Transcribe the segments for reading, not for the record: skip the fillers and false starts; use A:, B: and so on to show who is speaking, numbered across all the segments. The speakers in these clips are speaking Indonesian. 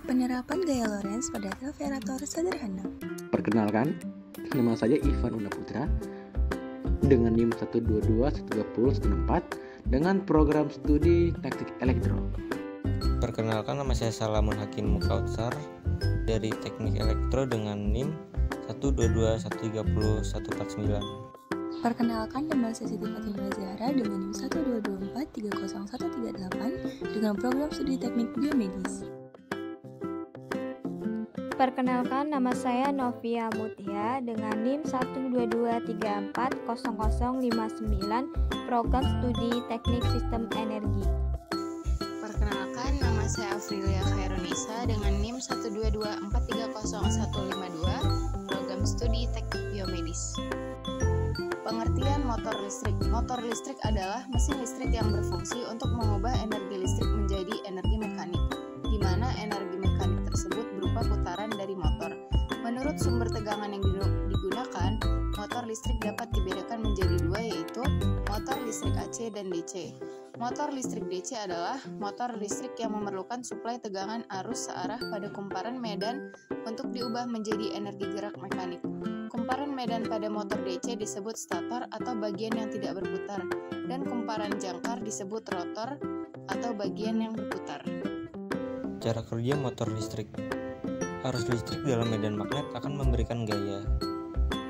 A: Penerapan gaya Lorentz pada travelator sederhana.
B: Perkenalkan, nama saya Ivan Unaputra dengan NIM 122-130-14 dengan program studi teknik elektro.
C: Perkenalkan, nama saya Salamun Hakim Mukautsar dari teknik elektro dengan NIM 122-130-149.
A: Perkenalkan, nama saya Siti Fatimah Zahra dengan NIM 122430138 dengan program studi teknik biomedis.
D: Perkenalkan, nama saya Novia Mutia dengan NIM 122340059 program studi teknik sistem energi.
E: Perkenalkan, nama saya Afrilia Khairunisa dengan NIM 122430152 program studi teknik biomedis. Pengertian motor listrik. Motor listrik adalah mesin listrik yang berfungsi untuk mengubah energi listrik menjadi energi mekanik, di mana energi mekanik tersebut berupa putaran dari motor. Menurut sumber tegangan yang digunakan, motor listrik dapat dibedakan menjadi dua, yaitu motor listrik AC dan DC. Motor listrik DC adalah motor listrik yang memerlukan suplai tegangan arus searah pada kumparan medan untuk diubah menjadi energi gerak mekanik. Kumparan medan pada motor DC disebut stator atau bagian yang tidak berputar, dan kumparan jangkar disebut rotor atau bagian yang berputar.
C: Cara kerja motor listrik. Arus listrik dalam medan magnet akan memberikan gaya.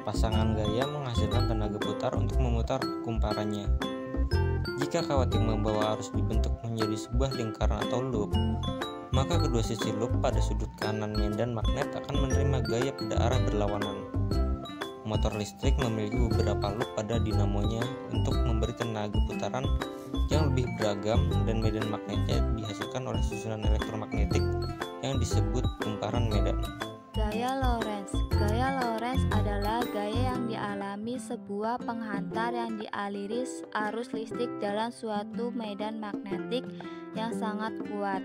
C: Pasangan gaya menghasilkan tenaga putar untuk memutar kumparannya. Jika kawat yang membawa arus dibentuk menjadi sebuah lingkaran atau loop, maka kedua sisi loop pada sudut kanan medan magnet akan menerima gaya pada arah berlawanan. Motor listrik memiliki beberapa loop pada dinamonya untuk memberi tenaga putaran yang lebih beragam, dan medan magnetnya dihasilkan oleh susunan elektromagnetik yang disebut kumparan medan.
D: Gaya Lorentz. Gaya Lorentz adalah gaya yang dialami sebuah penghantar yang dialiri arus listrik dalam suatu medan magnetik yang sangat kuat.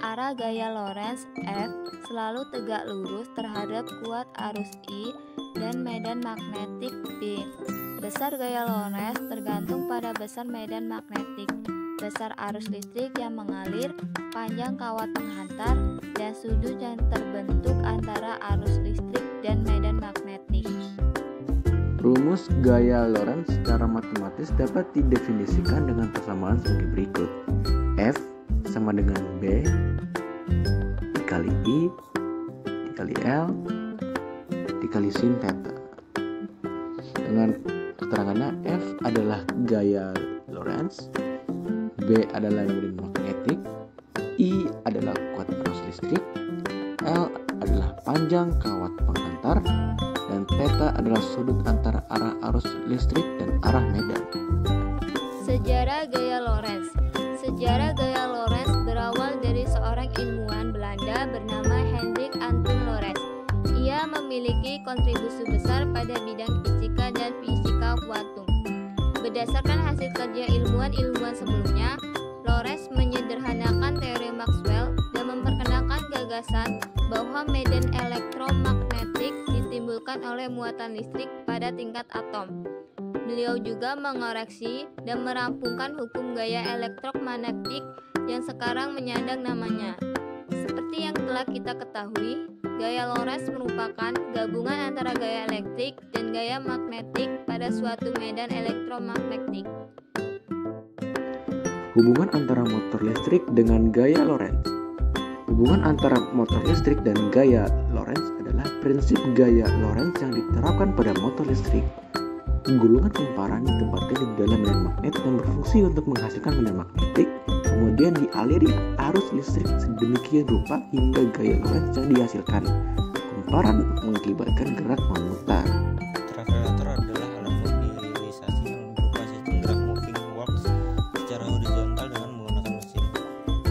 D: Arah gaya Lorentz F selalu tegak lurus terhadap kuat arus I dan medan magnetik B. Besar gaya Lorentz tergantung pada besar medan magnetik, besar arus listrik yang mengalir, panjang kawat penghantar, dan sudut yang terbentuk antara arus listrik dan medan magnetik.
B: Rumus gaya Lorentz secara matematis dapat didefinisikan dengan persamaan sebagai berikut. F sama dengan B dikali I dikali L dikali sin theta. Dengan keterangannya, F adalah gaya Lorentz, B adalah medan magnetik, I adalah kuat arus listrik, L adalah panjang kawat penghantar, dan theta adalah sudut antara arah arus listrik dan arah medan.
D: Sejarah gaya Lorentz. Sejarah gaya Lorentz berawal dari seorang ilmuwan Belanda bernama Hendrik Antoon Lorentz. Ia memiliki kontribusi besar pada bidang fisika dan fisika kuantum. Berdasarkan hasil kerja ilmuwan-ilmuwan sebelumnya, Lorentz menyederhanakan teori Maxwell dan memperkenalkan gagasan bahwa medan elektromagnetik ditimbulkan oleh muatan listrik pada tingkat atom. Beliau juga mengoreksi dan merampungkan hukum gaya elektromagnetik yang sekarang menyandang namanya. Seperti yang telah kita ketahui, gaya Lorentz merupakan gabungan antara gaya elektrik dan gaya magnetik pada suatu medan elektromagnetik.
B: Hubungan antara motor listrik dengan gaya Lorentz. Hubungan antara motor listrik dan gaya Lorentz adalah prinsip gaya Lorentz yang diterapkan pada motor listrik. Gulungan kumparan ditempatkan di dalam medan magnet yang berfungsi untuk menghasilkan medan magnetik, kemudian dialiri arus listrik sedemikian rupa hingga gaya Lorentz yang dihasilkan. Kumparan mengakibatkan gerak memutar.
C: Travelator adalah alat mobilisasi yang berupa sistem drag moving works secara horizontal dengan menggunakan mesin.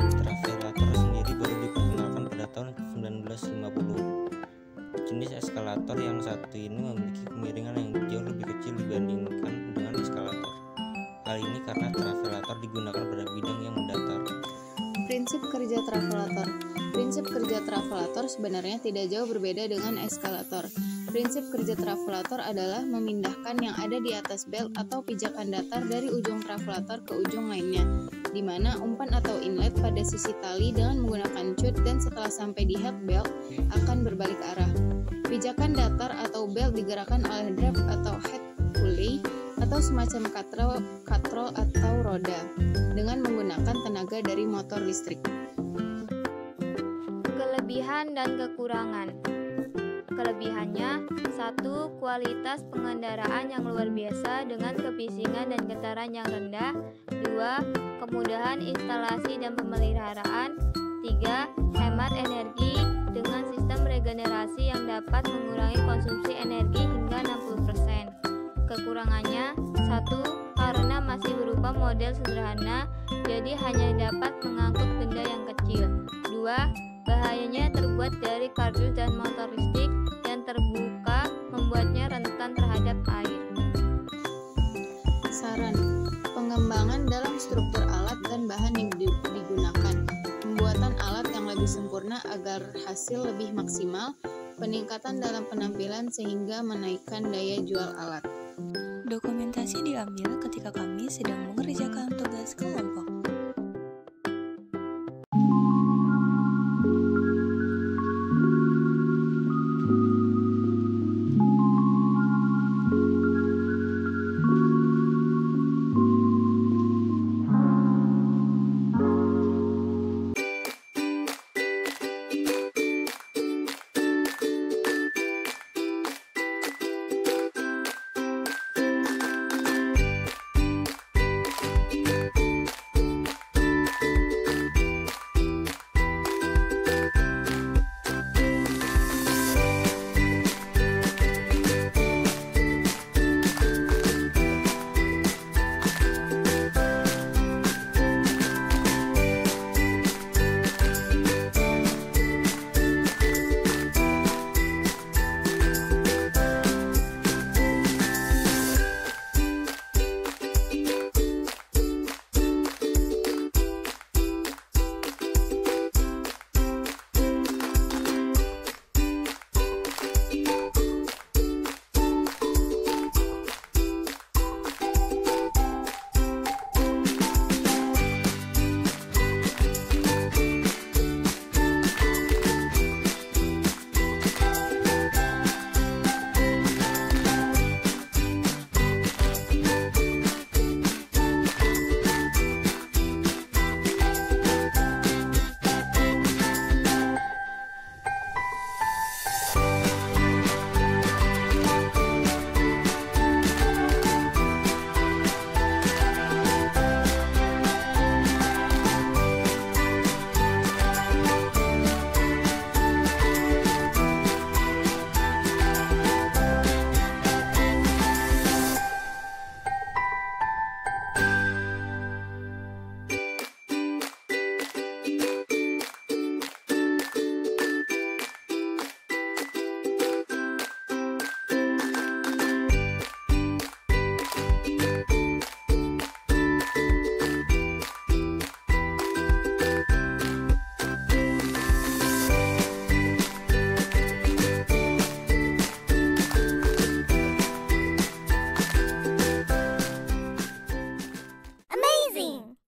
C: Travelator sendiri baru diperkenalkan pada tahun 1950. Jenis eskalator yang satu ini memiliki kemiringan yang jauh lebih kecil dibandingkan dengan eskalator. Hal ini karena travelator digunakan pada bidang yang mendatar.
E: Prinsip kerja travelator. Prinsip kerja travelator sebenarnya tidak jauh berbeda dengan eskalator. Prinsip kerja travelator adalah memindahkan yang ada di atas belt atau pijakan datar dari ujung travelator ke ujung lainnya. di mana umpan atau inlet pada sisi tali dengan menggunakan cut dan setelah sampai di head belt akan berbalik arah. Pijakan datar atau belt digerakkan oleh draft atau head pulley atau semacam katrol atau roda dengan menggunakan tenaga dari motor listrik.
D: Kelebihan dan kekurangan. Kelebihannya, 1. Kualitas pengendaraan yang luar biasa dengan kebisingan dan getaran yang rendah. 2. Kemudahan instalasi dan pemeliharaan. 3. Hemat energi dengan sistem regenerasi yang dapat mengurangi konsumsi energi hingga 60%. Kekurangannya, 1. Karena masih berupa model sederhana, jadi hanya dapat mengangkut benda yang kecil. 2. Bahayanya terbuat dari kardus dan motor listrik yang terbuka membuatnya rentan terhadap air.
E: Saran: pengembangan dalam struktur alat dan bahan yang digunakan, pembuatan alat yang lebih sempurna agar hasil lebih maksimal, peningkatan dalam penampilan sehingga menaikkan daya jual alat.
A: Dokumentasi diambil ketika kami sedang mengerjakan tugas kelompok.